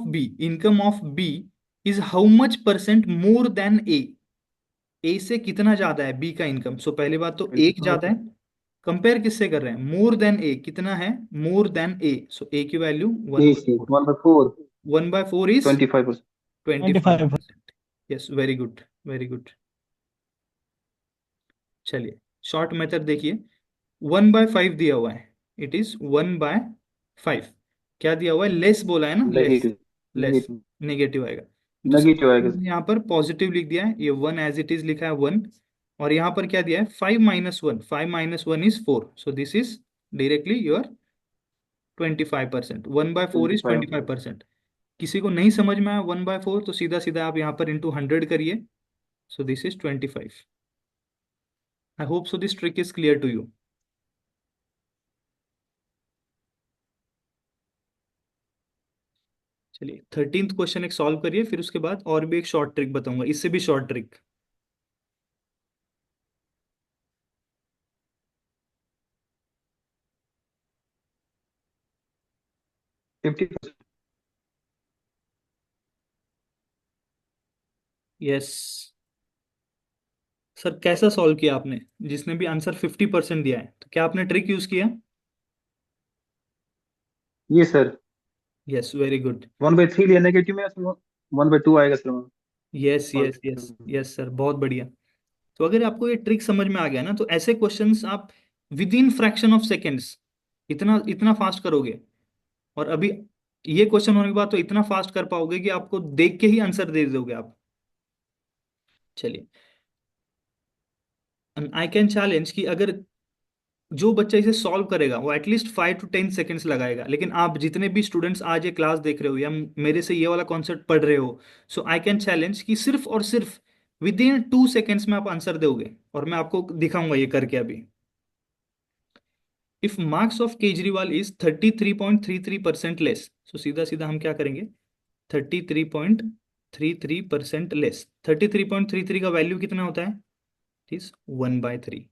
of B is how much percent more than A से कितना ज्यादा है बी का इनकम, सो पहली बात तो एक ज्यादा 25। है, कंपेयर किससे कर रहे हैं, मोर देन ए, कितना है, मोर देन ए, सो ए की वैल्यू वन ए बाय से four 1/4। 1/4 is 25%। 25। 25%। Yes, very good, very good. चलिए, शॉर्ट मेथड देखिए, 1/5 दिया हुआ है, इट इज 1/5, क्या दिया हुआ है, लेस बोला है ना, less, negative. Less, negative. Negative आएगा। दूसरा नेगेटिव आएगा। यहाँ पर पॉजिटिव लिख दिया है, ये 1 एज इट इज लिखा है 1, और यहाँ पर क्या दिया है, 5 - 1, 5 - 1 is 4, so this is directly your 25%, 1/4 is 25। 25%। किसी को नहीं समझ में आया 1/4, तो सीधा सीधा आप यहाँ पर इंटू 100 करिए, so this is 25। I hope so this trick is clear to you. चलिए 13th क्वेश्चन एक सॉल्व करिए, फिर उसके बाद और भी एक शॉर्ट ट्रिक बताऊंगा, इससे भी शॉर्ट ट्रिक। 50%। यस सर, कैसा सॉल्व किया आपने, जिसने भी आंसर 50% दिया है, तो क्या आपने ट्रिक यूज किया। ये सर यस, वेरी गुड। 1/3 लिया नेगेटिव में, 1/2 आएगा sir. Yes yes yes yes sir, बहुत बढ़िया। तो अगर आपको ये ट्रिक समझ में आ गया ना, तो ऐसे क्वेश्चंस आप with in fraction of seconds इतना इतना फास्ट करोगे, और अभी ये क्वेश्चन होने के बाद तो इतना फास्ट कर पाओगे कि आपको देख के ही आंसर दे दोगे आप। चलिए, आई कैन चैलेंज कि अगर जो बच्चा इसे सॉल्व करेगा वो एटलीस्ट 5 to 10 सेकेंड्स लगाएगा, लेकिन आप जितने भी स्टूडेंट्स आज ये क्लास देख रहे हो या मेरे से ये वाला कॉन्सेप्ट पढ़ रहे हो, सो आई कैन चैलेंज कि सिर्फ और सिर्फ विद इन 2 सेकेंड्स में आप आंसर दोगे, और मैं आपको दिखाऊंगा ये करके अभी। If marks of Kejriwal is 33.33% less, so सीधा सीधा हम क्या करेंगे, 33.33% लेस, 33.33 का वैल्यू कितना होता है, इज 1/3,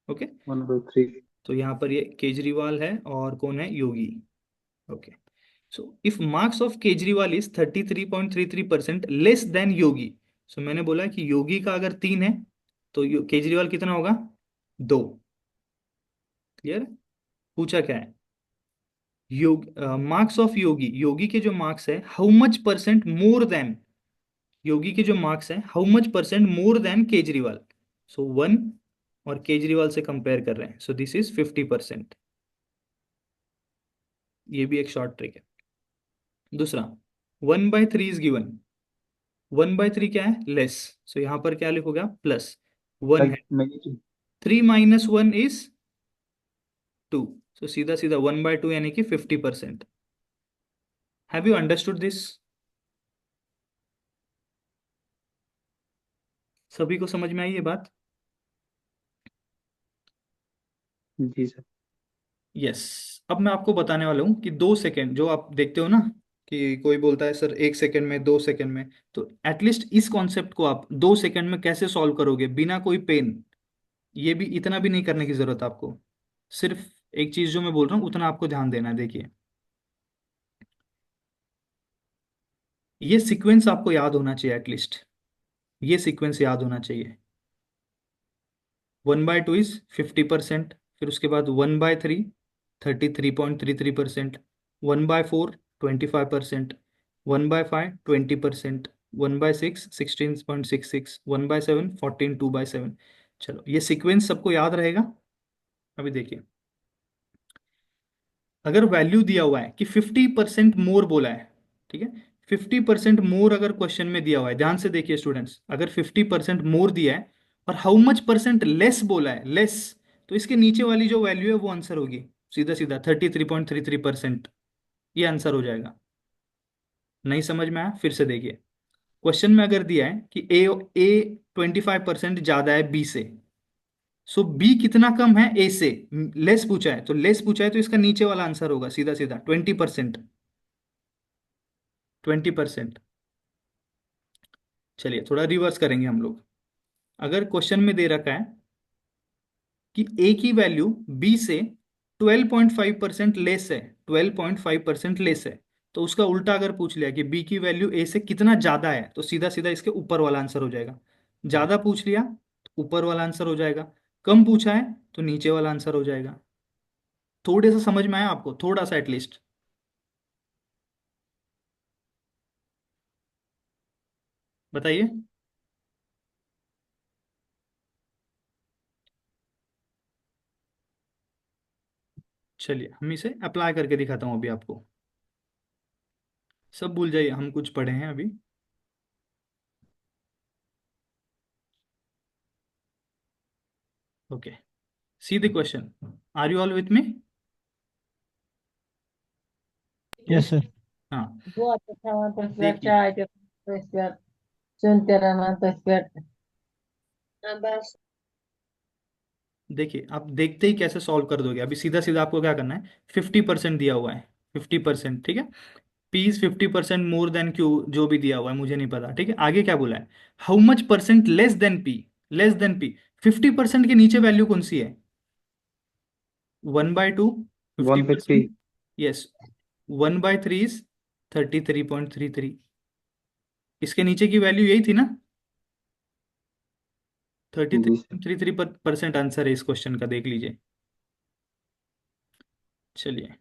ओके। 1/3। तो यहाँ पर ये केजरीवाल है और कौन है, Yogi, okay. So if marks of Kejriwal is 33.33% less than Yogi, so मैंने बोला कि योगी का अगर 3 है तो केजरीवाल कितना होगा, 2, क्लियर। पूछा क्या है, योग मार्क्स ऑफ योगी, योगी के जो मार्क्स है how much percent more than, Yogi के जो मार्क्स है how much percent more than Kejriwal, so 1, और केजरीवाल से कंपेयर कर रहे हैं, सो दिस इज 50%। ये भी एक शॉर्ट ट्रिक है। दूसरा, 1/3 इज गिवन, 1/3 क्या है, लेस, सो यहां पर क्या लिखोगे आप, प्लस 1 है, नेगेटिव। 3 - 1 इज 2, सो सीधा सीधा 1/2 यानी कि 50%। हैव यू अंडरस्टूड दिस, सभी को समझ में आई ये बात। जी सर। यस, अब मैं आपको बताने वाला हूँ कि 2 सेकेंड जो आप देखते हो ना, कि कोई बोलता है सर 1 सेकेंड में, 2 सेकेंड में, तो एटलीस्ट इस कॉन्सेप्ट को आप 2 सेकेंड में कैसे सॉल्व करोगे बिना कोई पेन, ये भी इतना भी नहीं करने की जरूरत आपको, सिर्फ एक चीज जो मैं बोल रहा हूँ उतना आपको ध्यान देना है। देखिए, ये सीक्वेंस आपको याद होना चाहिए, एटलीस्ट ये सीक्वेंस याद होना चाहिए। 1/2 इज 50%, फिर उसके बाद 1/3 33.33%, 1/4 25%, 1/5 20%, 1/6 16.66, 1/7 14 2/7। चलो ये सीक्वेंस सबको याद रहेगा। अभी देखिए, अगर वैल्यू दिया हुआ है कि 50% मोर बोला है, ठीक है, 50% मोर अगर क्वेश्चन में दिया हुआ है, ध्यान से देखिए स्टूडेंट्स, अगर 50% मोर दिया है और हाउ मच परसेंट लेस बोला है, लेस, तो इसके नीचे वाली जो वैल्यू है वो आंसर होगी, सीधा सीधा 33.33%, ये आंसर हो जाएगा। नहीं समझ में आया, फिर से देखिए, क्वेश्चन में अगर दिया है कि ए 25% ज्यादा है बी से, सो बी कितना कम है ए से, लेस पूछा है, तो लेस पूछा है तो इसका नीचे वाला आंसर होगा सीधा सीधा 20%। 20%। चलिए थोड़ा रिवर्स करेंगे हम लोग। अगर क्वेश्चन में दे रखा है कि ए की वैल्यू बी से 12.5% लेस है, 12.5% लेस है, तो उसका उल्टा अगर पूछ लिया कि बी की वैल्यू ए से कितना ज्यादा है, तो सीधा सीधा इसके ऊपर वाला आंसर हो जाएगा। ज्यादा पूछ लिया तो ऊपर वाला आंसर हो जाएगा, कम पूछा है तो नीचे वाला आंसर हो जाएगा। थोड़े सा समझ में आया आपको, थोड़ा सा एटलीस्ट? बताइए। चलिए हम इसे अप्लाई करके दिखाता हूँ अभी आपको। सब भूल जाइए, हम कुछ पढ़े हैं अभी। Okay, see the question, are you all with me? Yes sir. हाँ, देखिए। 2 देखिए आप देखते ही कैसे सॉल्व कर दोगे, अभी सीधा सीधा आपको क्या करना है, 50% दिया हुआ है, 50%, ठीक है, P is 50% more then Q, जो भी दिया हुआ है मुझे नहीं पता, ठीक है, आगे क्या बोला है, how much percent less then P, less than P, 50% के नीचे वैल्यू कौन सी है, 1/2, फिफ्टी 1/3। परसेंट यस, 1/3 इज 33.33, इसके नीचे की वैल्यू यही थी ना, thirty three G sir. Three three percent answer है इस क्वेश्चन का, देख लीजिए। चलिए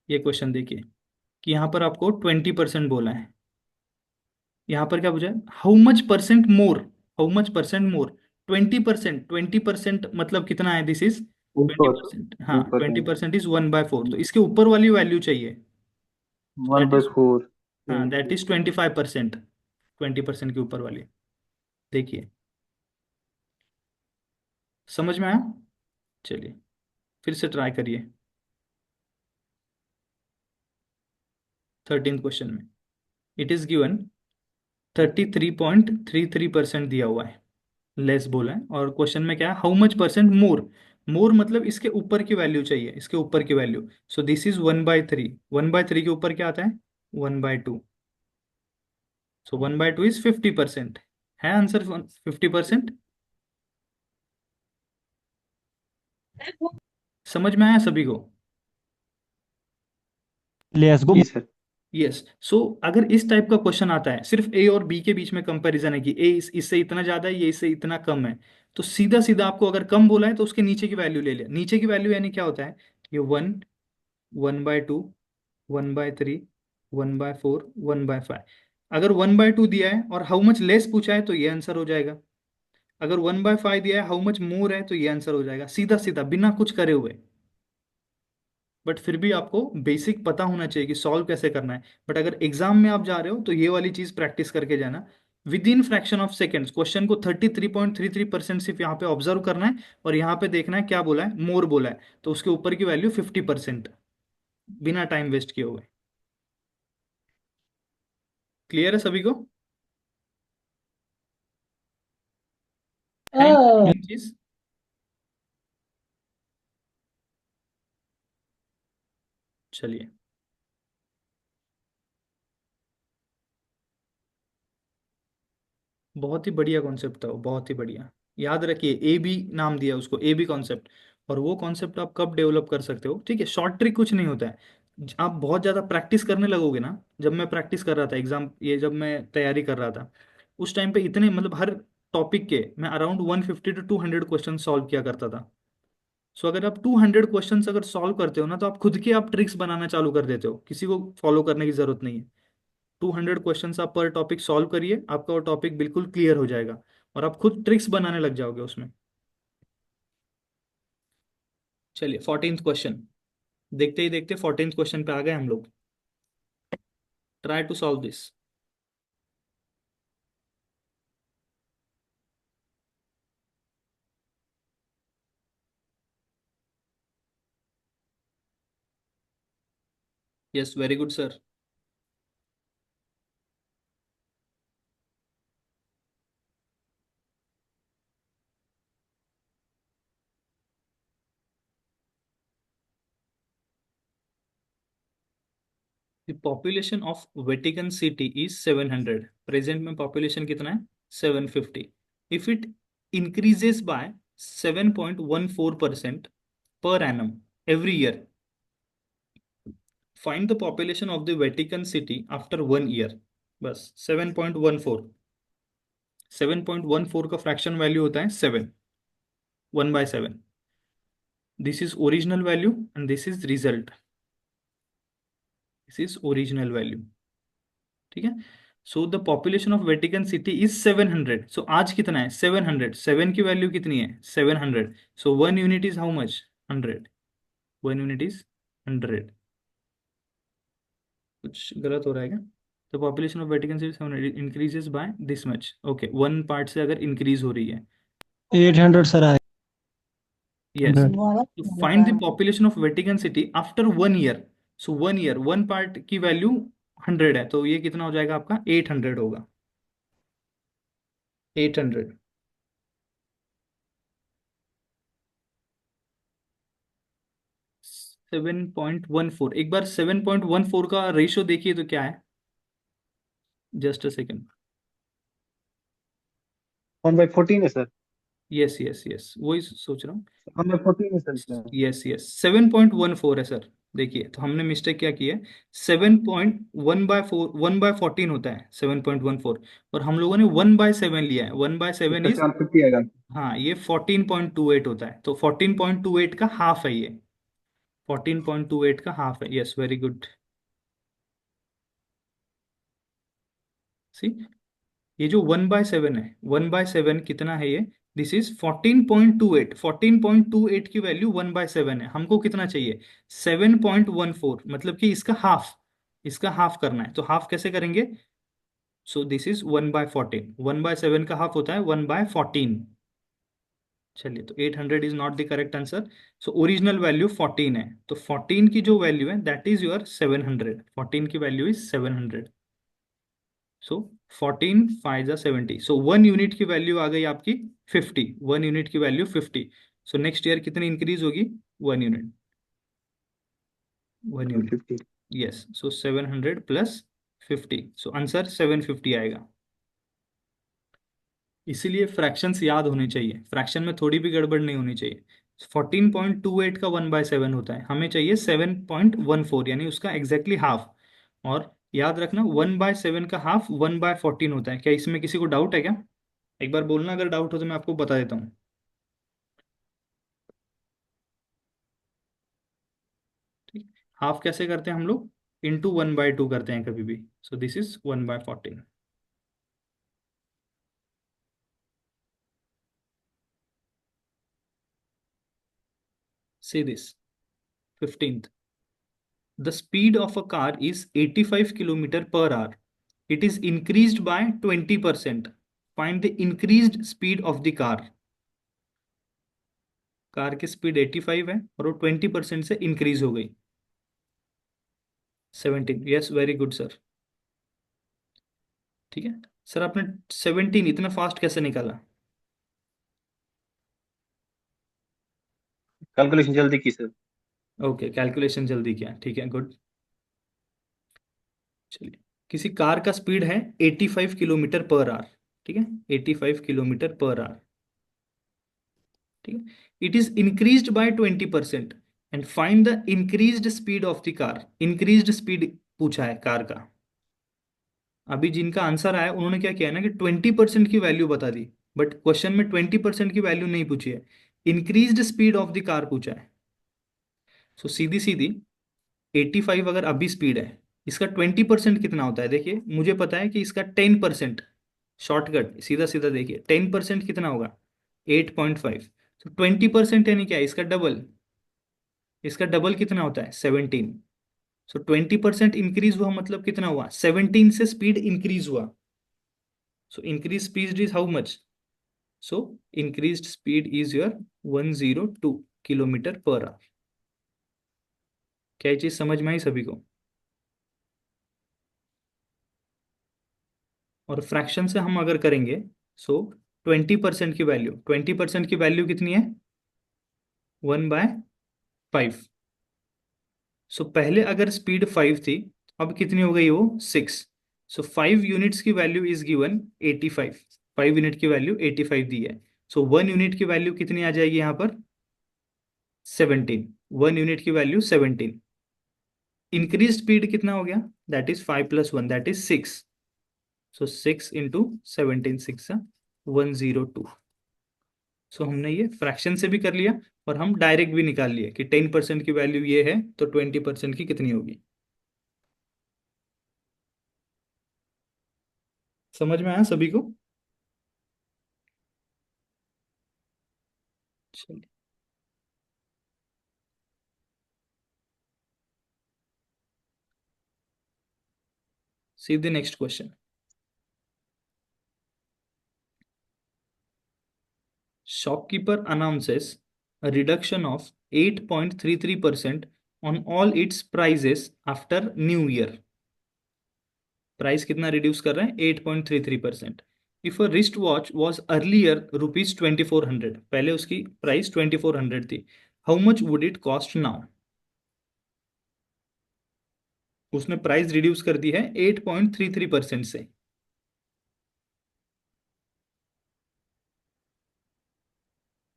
ये क्वेश्चन देखिए, कि यहाँ पर आपको 20% बोला है, यहाँ पर क्या पूछा है, how much percent more, how much percent मोर, 20%, 20% मतलब कितना है, दिस इज ट्वेंटी ऊपर। परसेंट हाँ, ऊपर है। 20% इज 1/4, तो इसके ऊपर वाली वैल्यू चाहिए, one that by is, four हाँ दैट 20। इज 25%, 20% के ऊपर वाली। देखिए समझ में आया? चलिए फिर से ट्राई करिए, 13th क्वेश्चन में इट इज गिवन 33.33% दिया हुआ है, लेस बोला है, और क्वेश्चन में क्या है, हाउ मच परसेंट मोर, मोर मतलब इसके ऊपर की वैल्यू चाहिए, इसके ऊपर की वैल्यू, सो दिस इज 1/3, 1/3 के ऊपर क्या आता है, 1/2, सो 1/2 इज 50%, है आंसर 50%। समझ में आया सभी को? Let's go. जी सर। यस, सो अगर इस टाइप का क्वेश्चन आता है, सिर्फ ए और बी के बीच में कंपैरिजन है कि ए इससे इतना ज्यादा है, ये इससे इतना कम है, तो सीधा सीधा आपको अगर कम बोला है तो उसके नीचे की वैल्यू ले लिया, नीचे की वैल्यू यानी क्या होता है, ये 1, 1/2, 1/3, 1/4, 1/5, अगर 1/2 दिया है और हाउ मच लेस पूछा है तो ये आंसर हो जाएगा, अगर 1/5 दिया है हाउ मच मोर है तो ये आंसर हो जाएगा, सीधा सीधा बिना कुछ करे हुए। बट फिर भी आपको बेसिक पता होना चाहिए कि सॉल्व कैसे करना है, बट अगर एग्जाम में आप जा रहे हो तो ये वाली चीज प्रैक्टिस करके जाना, with in fraction of seconds question को 33.33% सिर्फ यहाँ पे ऑब्जर्व करना है, और यहाँ पे देखना है क्या बोला है, मोर बोला है, तो उसके ऊपर की वैल्यू 50%, बिना टाइम वेस्ट किए हुए। क्लियर है सभी को? है Oh, इंपॉर्टेंट चीज? चलिए, बहुत ही बढ़िया कॉन्सेप्ट था वो, बहुत ही बढ़िया। याद रखिए ए बी नाम दिया उसको, ए बी कॉन्सेप्ट, और वो कॉन्सेप्ट आप कब डेवलप कर सकते हो, ठीक है, शॉर्ट ट्रिक कुछ नहीं होता है, आप बहुत ज़्यादा प्रैक्टिस करने लगोगे ना, जब मैं प्रैक्टिस कर रहा था एग्जाम, ये जब मैं तैयारी कर रहा था, उस टाइम पे इतने मतलब हर टॉपिक के मैं अराउंड 150 to 200 क्वेश्चन सॉल्व किया करता था। सो अगर आप 200 क्वेश्चन अगर सॉल्व करते हो ना, तो आप खुद के आप ट्रिक्स बनाना चालू कर देते हो, किसी को फॉलो करने की जरूरत नहीं है। 200 क्वेश्चन आप पर टॉपिक सॉल्व करिए, आपका वो टॉपिक बिल्कुल क्लियर हो जाएगा। और आप खुद ट्रिक्स बनाने लग जाओगे उसमें। चलिए 14th क्वेश्चन, देखते ही देखते 14th क्वेश्चन पे आ गए हम लोग। Try to solve this. Yes, very good sir. The population of Vatican City is 700। Present में पॉपुलेशन कितना है? 750। If it increases by 7.14% per annum every year, find the population of the Vatican City after 1 year। बस 7.14, 7.14 का fraction value होता है 7, 1/7। This is original value and this is result. This is original value, ठीक है। So the population of Vatican City is 700। सो आज कितना है? 700। 7 की वैल्यू कितनी है? 700। सो 1 unit is how much? 100। 1 unit is 100। कुछ गलत हो रहा है क्या? The population of Vatican city 700 increases by this much. Okay, 1 part से अगर इंक्रीज हो रही है। 800 सर आए। यस, 100। तो find the population of Vatican city after 1 year. So 1 year, 1 part की वैल्यू 100 है, तो ये कितना हो जाएगा आपका? 800 होगा। 800। 7.14, एक बार 7.14 का रेशियो देखिए तो क्या है? Just a second. 1/14 है सर। यस यस यस, वही सोच रहा हूँ। 1/14 है सर इसमें। यस यस, 7.14 है सर। देखिए, तो हमने मिस्टेक क्या की है? 7.1/4, 1/14 होता है 7.14, और हम लोगों ने 1/7 लिया है। 1/7 इसका इज, चांस 50 आएगा। हाँ, ये 14.28 होता है, तो 14.28 का हाफ है ये। 14.28 का हाफ है। Yes, very good. सी, ये जो 1/7 है, 1/7 कितना है ये? This is 14.28। 14.28 की वैल्यू 1/7 है। हमको कितना चाहिए? 7.14, मतलब कि इसका हाफ। इसका हाफ करना है, तो हाफ कैसे करेंगे? सो दिस इज 1/14। 1/7 का हाफ होता है 1/14। चलिए, तो 800 is not the correct answer. So original value 14 है, तो 14 की जो वैल्यू है दैट इज योर 700। 14 की वैल्यू इज 700। सो 14 5 जा 70। सो 1 यूनिट की वैल्यू आ गई आपकी 50। 1 यूनिट की वैल्यू 50। सो नेक्स्ट ईयर कितनी इंक्रीज होगी? 1 यूनिट। 1 यूनिट। 50। यस, सो 700 प्लस 50, सो आंसर 750 आएगा। इसीलिए फ्रैक्शंस याद होने चाहिए, फ्रैक्शन में थोड़ी भी गड़बड़ नहीं होनी चाहिए। 14.28 का 1/7 होता है, हमें चाहिए 7.14, यानी उसका एग्जैक्टली हाफ। और याद रखना, 1/7 का हाफ 1/14 होता है। क्या इसमें किसी को डाउट है क्या? एक बार बोलना अगर डाउट हो तो मैं आपको बता देता हूँ। ठीक, हाफ कैसे करते हैं हम लोग? इंटू 1/2 करते हैं कभी भी। सो this is 1/14। See this 15th, the speed of a car is 85 kilometer per hour. It is increased by 20%. Find the increased speed of the car. Car की स्पीड 85 है और वो 20% से इंक्रीज हो गई। 17। Yes, very good sir. ठीक है sir, आपने 17 इतना फास्ट कैसे निकाला? कैलकुलेशन जल्दी की सर। ओके, कैलकुलेशन जल्दी किया, ठीक है, गुड। चलिए, किसी कार का स्पीड है 85 किलोमीटर पर आवर। ठीक है, 85 किलोमीटर पर आवर। ठीक है, it is increased bye 20%, and find the increased speed of the car. Increased speed पूछा है कार का। अभी जिनका आंसर आया उन्होंने क्या किया है ना कि 20% की वैल्यू बता दी, बट क्वेश्चन में 20% की वैल्यू नहीं पूछी है, increased speed of the car पूछा है। सो सीधी सीधी 85 अगर अभी स्पीड है, इसका 20% कितना होता है? देखिए, मुझे पता है कि इसका 10%, शॉर्टकट सीधा सीधा देखिए, 10% कितना होगा? 8.5। तो 20% यानी क्या है? इसका डबल। इसका डबल कितना होता है? 17। सो 20% इंक्रीज हुआ मतलब कितना हुआ? 17 से स्पीड इंक्रीज हुआ। So increase speed is how much? So increased speed is your 102 kilometre per hour. क्या ये चीज समझ में आई सभी को? और फ्रैक्शन से हम अगर करेंगे, सो 20% की वैल्यू कितनी है? 1/5। सो पहले अगर स्पीड 5 थी, अब कितनी हो गई वो? 6। सो 5 यूनिट्स की वैल्यू इज गिवन 85। 5 यूनिट की वैल्यू 85 दी है। सो 1 यूनिट की वैल्यू कितनी आ जाएगी यहाँ पर? 17। 1 यूनिट की वैल्यू 17। इंक्रीज स्पीड कितना हो गया? That is 5 + 1, that is 6। So 6 × 17, 6 102। सो हमने ये फ्रैक्शन से भी कर लिया, और हम डायरेक्ट भी निकाल लिए कि 10% की वैल्यू ये है, तो 20% की कितनी होगी। समझ में आया सभी को? चलिए, see the next question. Shopkeeper announces a reduction of 8.33% on all its prices after New Year. Price कितना रिड्यूस कर रहे हैं? 8.33%। If a wrist watch was earlier ₹2400, पहले उसकी प्राइस 2400 थी, how much would it cost now? उसने price reduce कर दी है 8.33% से।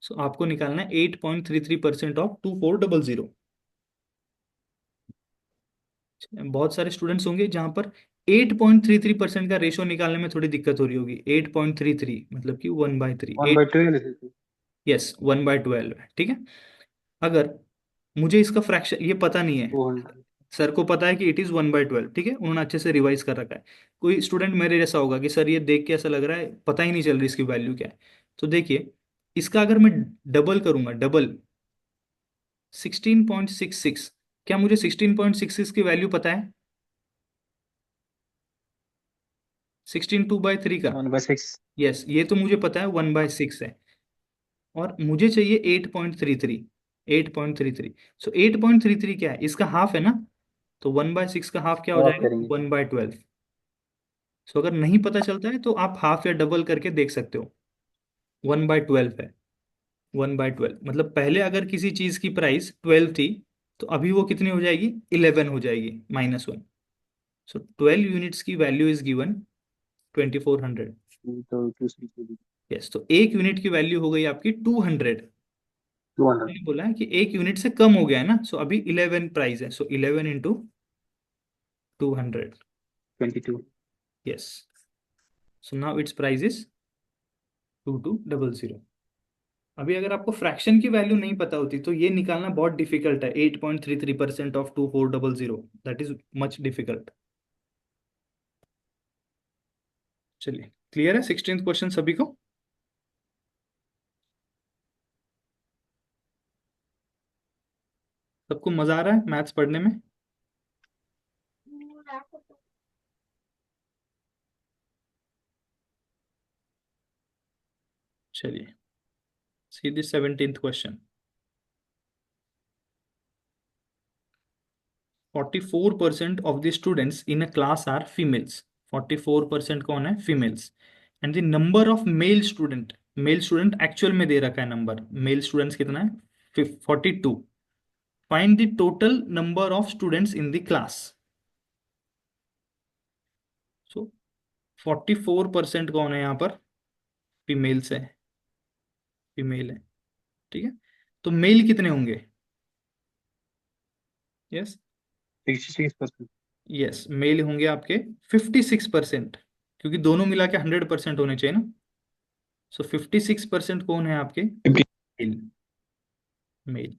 सो आपको निकालना है 8.33% ऑफ 2400। बहुत सारे स्टूडेंट्स होंगे जहां पर 8.33% का रेशो निकालने में थोड़ी दिक्कत हो रही होगी। 8.33 मतलब कि 1/3। 1/12 है सर। यस, 1/12 है, ठीक है। अगर मुझे इसका फ्रैक्शन ये पता नहीं है, 200। सर को पता है कि इट इज 1/12, ठीक है, उन्होंने अच्छे से रिवाइज कर रखा है। कोई स्टूडेंट मेरे जैसा होगा कि सर ये देख के ऐसा लग रहा है पता ही नहीं चल रही इसकी वैल्यू क्या है। तो देखिए, इसका अगर मैं डबल करूंगा, डबल 16.66, क्या मुझे 16.66 की वैल्यू पता है? 16 2/3 का। 1/6। यस, ये तो मुझे पता है 1/6 है। और मुझे चाहिए 8.33। 8.33, सो 8.33 क्या है? इसका हाफ है ना। तो 1/6 का हाफ क्या हो ऑफ जाएगा? करेंगे। 1/12। सो अगर नहीं पता चलता है तो आप हाफ या डबल करके देख सकते हो। 1/12 है। 1/12 मतलब पहले अगर किसी चीज की प्राइस 12 थी, तो अभी वो कितनी हो जाएगी? 11 हो जाएगी, -1। सो 12 यूनिट्स की वैल्यू इज गिवन 2400। तो 260। यस, तो 1 यूनिट की वैल्यू हो गई आपकी 200। 200। मैंने बोला है कि 1 यूनिट से कम हो गया है ना, सो अभी 11 प्राइस है, सो 11 × 200। 22। Yes, so now it's price is 2200। अभी अगर आपको फ्रैक्शन की वैल्यू नहीं पता होती तो ये निकालना बहुत डिफिकल्ट है। 8.33% of 2400, that is much difficult. चलिए, क्लियर है 16th क्वेश्चन सभी को? सबको मजा आ रहा है मैथ्स पढ़ने में? चलिए, see the 17th question. 44% of the students in a class are females। 44% कौन है? Females. And the number of male student actual में दे रखा है नंबर। मेल स्टूडेंट्स कितना है? 42। Find the total number of students in the class. So 44% कौन है यहाँ पर? फीमेल्स है, फीमेल है, ठीक है। तो मेल कितने होंगे? यस, 66%। यस, मेल होंगे आपके 56%, क्योंकि दोनों मिला के 100% होने चाहिए ना। सो 56% कौन है आपके? मेल। मेल,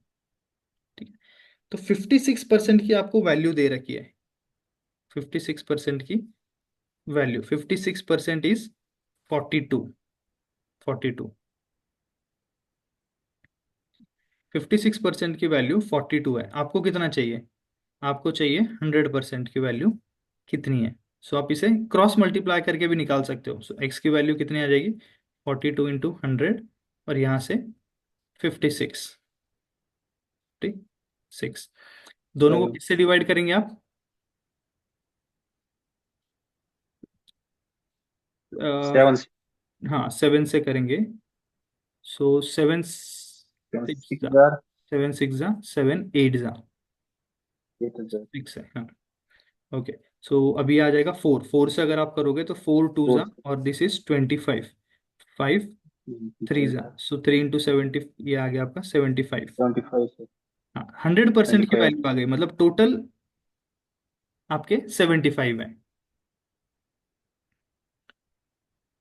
ठीक है। तो 56% की आपको वैल्यू दे रखी है। 56% की वैल्यू, 56% इज 42 42 56% की वैल्यू 42 है। आपको कितना चाहिए? आपको चाहिए 100% की वैल्यू कितनी है? सो आप इसे क्रॉस मल्टीप्लाई करके भी निकाल सकते हो। सो एक्स की वैल्यू कितनी आ जाएगी? 42 इंटू 100 और यहाँ से 56। ठीक, 6। दोनों को seven किससे डिवाइड करेंगे आप? seven हाँ, 7 से करेंगे। सो 7 six 6 jar 7 6 7 8 eight jar 6 है, हाँ। ओके, सो अभी आ जाएगा 4। 4 से अगर आप करोगे तो 4 2 four और दिस इज 25। 5 3 सो 3 इंटू 70, ये आ गया आपका 75। 25 हाँ, 100% की 25 वैल्यू आ गई, मतलब टोटल आपके 75 है।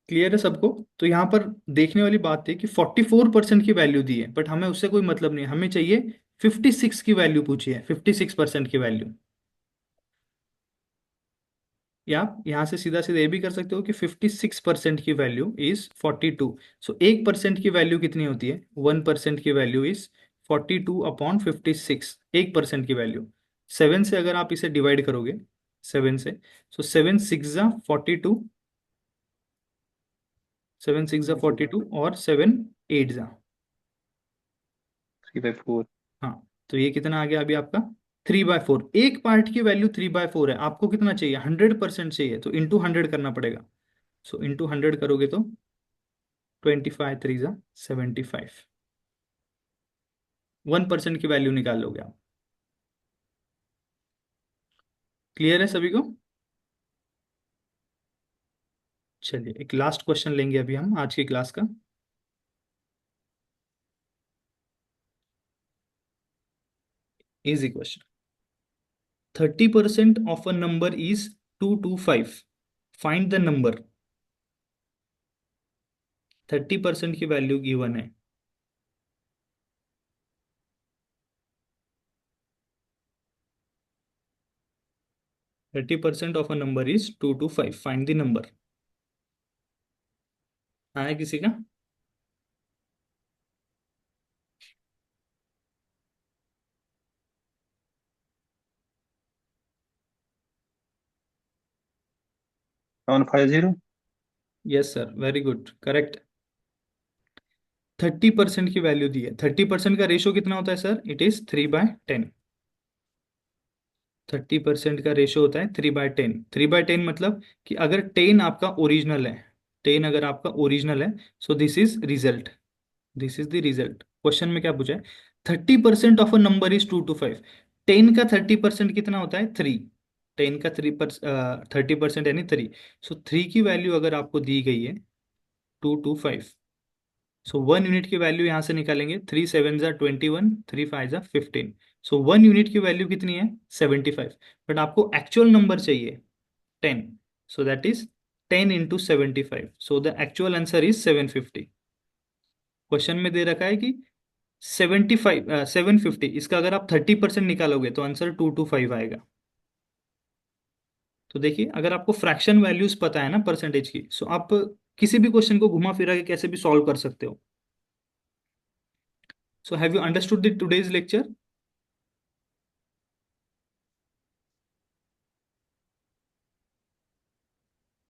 क्लियर है सबको? तो यहाँ पर देखने वाली बात है कि 44% की वैल्यू दी है, बट हमें उससे कोई मतलब नहीं है, हमें चाहिए 56 की वैल्यू पूछी है, 56% की वैल्यू। या आप यहाँ से सीधा सीधा ये भी कर सकते हो कि 56% की वैल्यू इज 42। सो 1% की वैल्यू कितनी होती है? 1% की वैल्यू इज 42 अपॉन 56। 1% की वैल्यू 7 से अगर आप इसे डिवाइड करोगे, 7 से, सो 7 6 42, 7 6 42 और 7 8 जा। 3/4 हाँ, तो ये कितना आ गया अभी आपका? 3/4। एक पार्ट की वैल्यू 3/4 है, आपको कितना चाहिए? 100% चाहिए, तो इंटू 100 करना पड़ेगा। सो इंटू 100 करोगे तो 25 3 75। 1% की वैल्यू निकाल लोगे आप। क्लियर है सभी को? चलिए, एक लास्ट क्वेश्चन लेंगे अभी हम आज की क्लास का। Easy question. 30% of a number is 225। Find the number. 30% की वैल्यू गिवन है। 30% of a number is 225। Find the number. आया किसी का? 750 yes sir, very good, correct. 30% की वैल्यू दी है। 30% का रेशो कितना होता है सर? It is 3/10। 30% का रेशो होता है 3/10। 3/10 मतलब कि अगर 10 आपका ओरिजिनल है, 10 अगर आपका ओरिजिनल है, so this is result. This is the result. Question में क्या पूछा है? 30% ऑफ अ नंबर इज 225। 10 का 30% कितना होता है? 3। 10 का 30% यानी 3। सो 3 की वैल्यू अगर आपको दी गई है 225, सो 1 यूनिट की वैल्यू यहां से निकालेंगे। 3 7 21, 3 5 15। सो 1 यूनिट की वैल्यू कितनी है? 75। बट आपको एक्चुअल नंबर चाहिए 10। सो that is 10 into 75। So the actual answer is 750। Question में दे रखा है कि 750। इसका अगर आप 30% निकालोगे तो आंसर 225 आएगा। तो देखिए, अगर आपको फ्रैक्शन वैल्यूज पता है ना परसेंटेज की, सो आप किसी भी क्वेश्चन को घुमा फिरा के कैसे भी सॉल्व कर सकते हो। So have you understood the today's lecture?